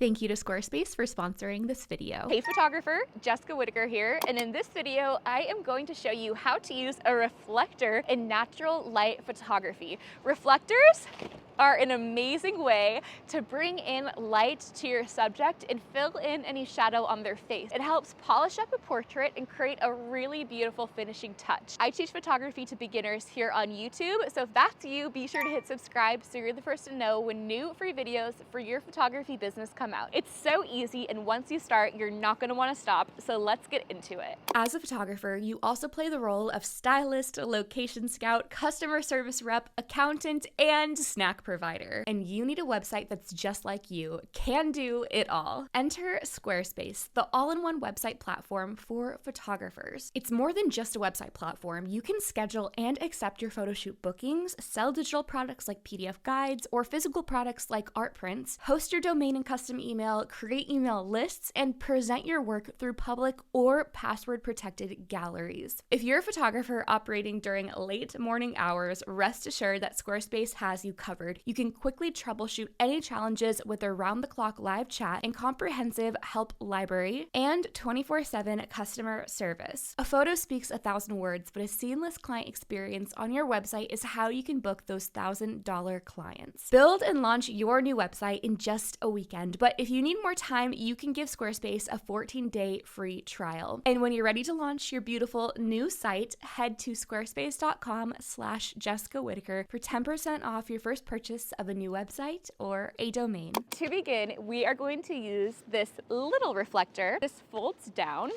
Thank you to Squarespace for sponsoring this video. Hey photographer, Jessica Whitaker here, and in this video I am going to show you how to use a reflector in natural light photography. Reflectors are an amazing way to bring in light to your subject and fill in any shadow on their face. It helps polish up a portrait and create a really beautiful finishing touch. I teach photography to beginners here on YouTube, so if that's you, be sure to hit subscribe so you're the first to know when new free videos for your photography business come out. It's so easy, and once you start, you're not going to want to stop, so let's get into it. As a photographer, you also play the role of stylist, location scout, customer service rep, accountant, and snack provider. And you need a website that's just like you, can do it all. Enter Squarespace, the all-in-one website platform for photographers. It's more than just a website platform. You can schedule and accept your photo shoot bookings, sell digital products like PDF guides, or physical products like art prints, host your domain and custom email, create email lists, and present your work through public or password-protected galleries. If you're a photographer operating during late morning hours, rest assured that Squarespace has you covered. You can quickly troubleshoot any challenges with their round-the-clock live chat and comprehensive help library and 24/7 customer service. A photo speaks 1,000 words, but a seamless client experience on your website is how you can book those $1,000 clients. Build and launch your new website in just a weekend, but if you need more time, you can give Squarespace a 14-day free trial. And when you're ready to launch your beautiful new site, head to squarespace.com/Jessica Whitaker for 10% off your first purchase of a new website or a domain. To begin, we are going to use this little reflector. This folds down.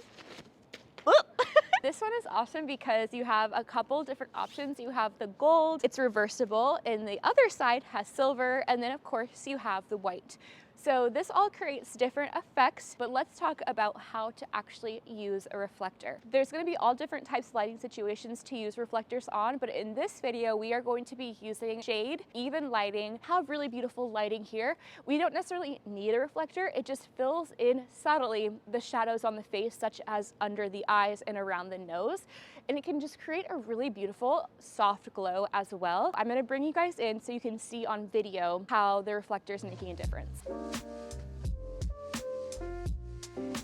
This one is awesome because you have a couple different options. You have the gold, it's reversible, and the other side has silver, and then of course you have the white. So this all creates different effects, but let's talk about how to actually use a reflector. There's going to be all different types of lighting situations to use reflectors on, but in this video, we are going to be using shade, even lighting, have really beautiful lighting here. We don't necessarily need a reflector. It just fills in subtly the shadows on the face, such as under the eyes and around the nose. And it can just create a really beautiful soft glow as well. I'm going to bring you guys in so you can see on video how the reflector is making a difference.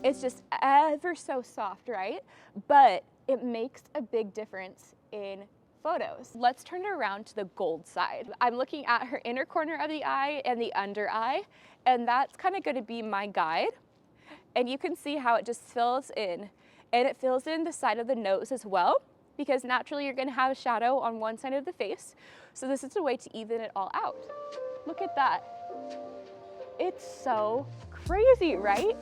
It's just ever so soft, right? But it makes a big difference in photos. Let's turn it around to the gold side. I'm looking at her inner corner of the eye and the under eye, and that's kind of going to be my guide. And you can see how it just fills in. And it fills in the side of the nose as well, because naturally you're going to have a shadow on one side of the face. So this is a way to even it all out. Look at that. It's so crazy, right?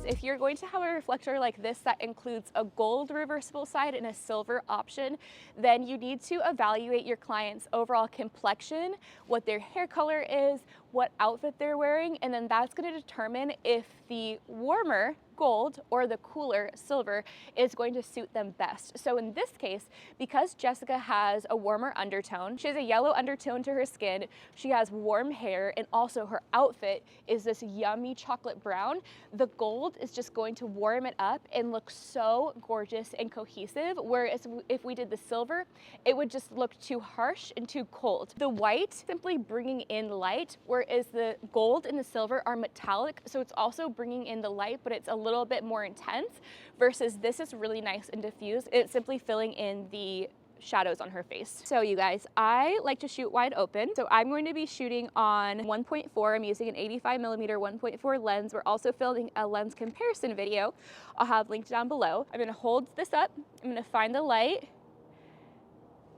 If you're going to have a reflector like this that includes a gold reversible side and a silver option, then you need to evaluate your client's overall complexion, what their hair color is, what outfit they're wearing, and then that's going to determine if the warmer gold or the cooler silver is going to suit them best. So in this case, because Jessica has a warmer undertone, she has a yellow undertone to her skin, she has warm hair, and also her outfit is this yummy chocolate brown, the gold is just going to warm it up and look so gorgeous and cohesive, whereas if we did the silver, it would just look too harsh and too cold. The white simply bringing in light, whereas the gold and the silver are metallic, so it's also bringing in the light, but it's a little bit more intense, versus this is really nice and diffused. It's simply filling in the shadows on her face. So you guys, I like to shoot wide open. So I'm going to be shooting on 1.4. I'm using an 85mm 1.4 lens. We're also filming a lens comparison video. I'll have linked down below. I'm going to hold this up. I'm going to find the light.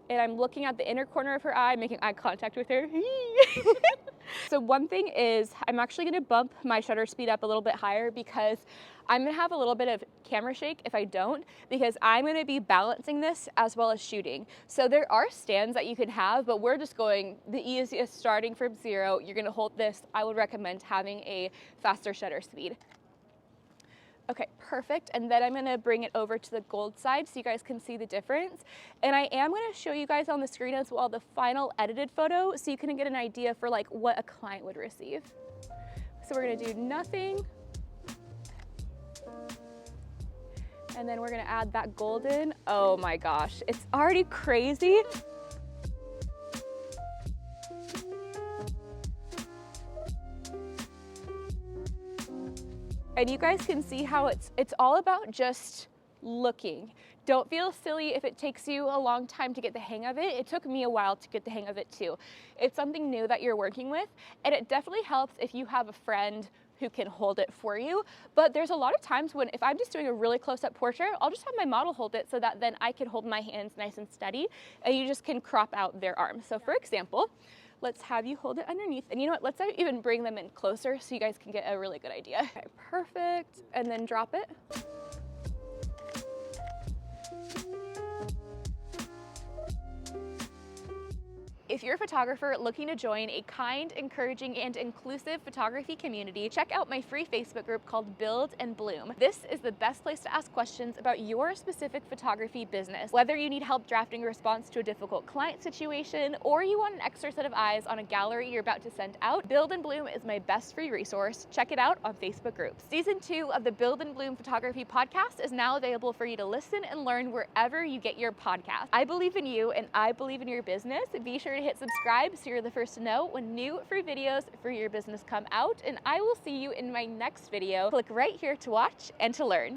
And I'm looking at the inner corner of her eye, making eye contact with her. So one thing is, I'm actually gonna bump my shutter speed up a little bit higher because I'm gonna have a little bit of camera shake if I don't, because I'm gonna be balancing this as well as shooting. So there are stands that you can have, but we're just going the easiest, starting from 0. You're gonna hold this. I would recommend having a faster shutter speed. Okay, perfect. And then I'm gonna bring it over to the gold side so you guys can see the difference. And I am gonna show you guys on the screen as well the final edited photo so you can get an idea for like what a client would receive. So we're gonna do nothing. And then we're gonna add that golden. Oh my gosh, it's already crazy. And you guys can see how it's all about just looking. Don't feel silly if it takes you a long time to get the hang of it. It took me a while to get the hang of it too. It's something new that you're working with, and it definitely helps if you have a friend who can hold it for you. But there's a lot of times when if I'm just doing a really close-up portrait, I'll just have my model hold it so that then I can hold my hands nice and steady, and you just can crop out their arms. So for example, let's have you hold it underneath. And you know what, let's even bring them in closer so you guys can get a really good idea. Okay, perfect. And then drop it. If you're a photographer looking to join a kind, encouraging, and inclusive photography community, check out my free Facebook group called Build and Bloom. This is the best place to ask questions about your specific photography business. Whether you need help drafting a response to a difficult client situation, or you want an extra set of eyes on a gallery you're about to send out, Build and Bloom is my best free resource. Check it out on Facebook groups. Season 2 of the Build and Bloom Photography podcast is now available for you to listen and learn wherever you get your podcast. I believe in you and I believe in your business. Be sure to hit subscribe so you're the first to know when new free videos for your business come out, and I will see you in my next video. Click right here to watch and to learn.